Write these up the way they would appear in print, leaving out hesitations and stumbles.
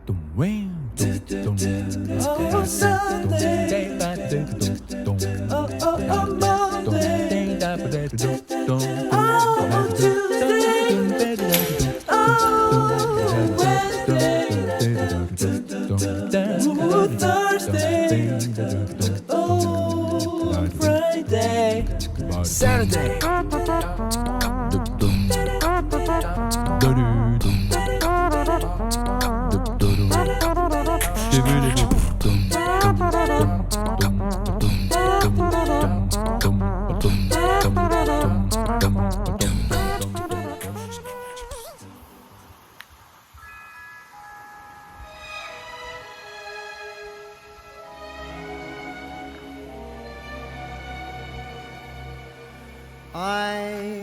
Oh, Sunday. Oh, Monday. Oh, Tuesday. Oh, Wednesday. Oh, Thursday. Oh, Friday. Saturday. I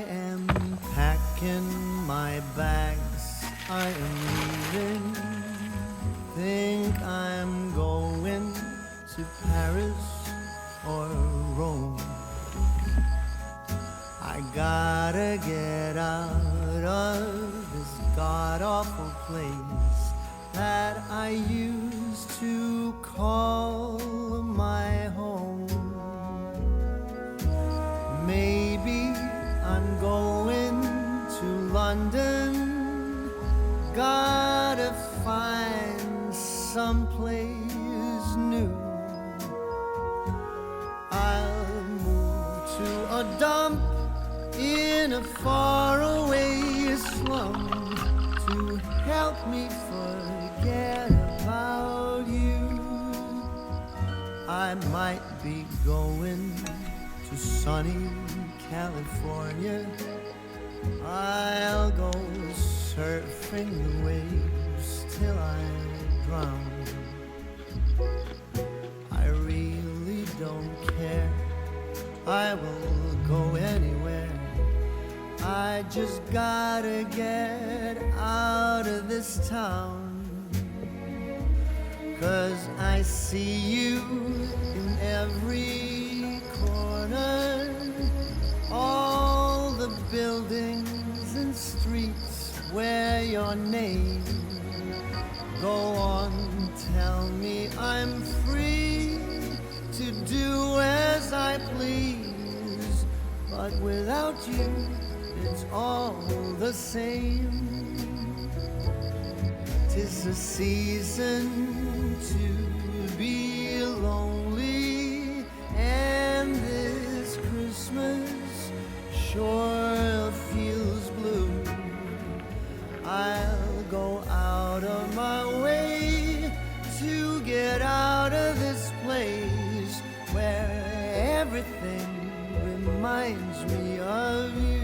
am packing my bags, I am leaving. Think I'm going to Paris or Rome. I gotta get out of this god-awful place that I used to call my home. Maybe I'm going to London. Gotta find someplace new. I'll move to a dump in a faraway slum to help me forget about you. I might be going to sunny California. I'll go surfing the waves till I drown. I really don't care, I will go anywhere. I just gotta get out of this town. 'Cause I see you in every corner, all the buildings and streets where your name. Go on, tell me I'm free to do as I please, but without you it's all the same. 'Tis a season to be lonely, and this Christmas sure feels blue. I'll go out of my way to get out of this place where everything reminds me of you.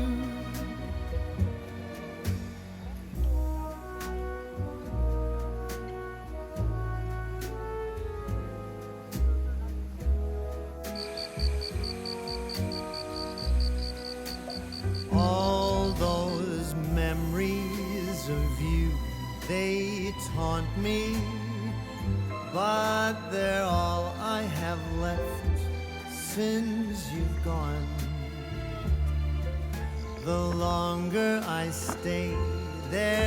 All those memories of you, they taunt me, but they're all I have left since you've gone. The longer I stay, there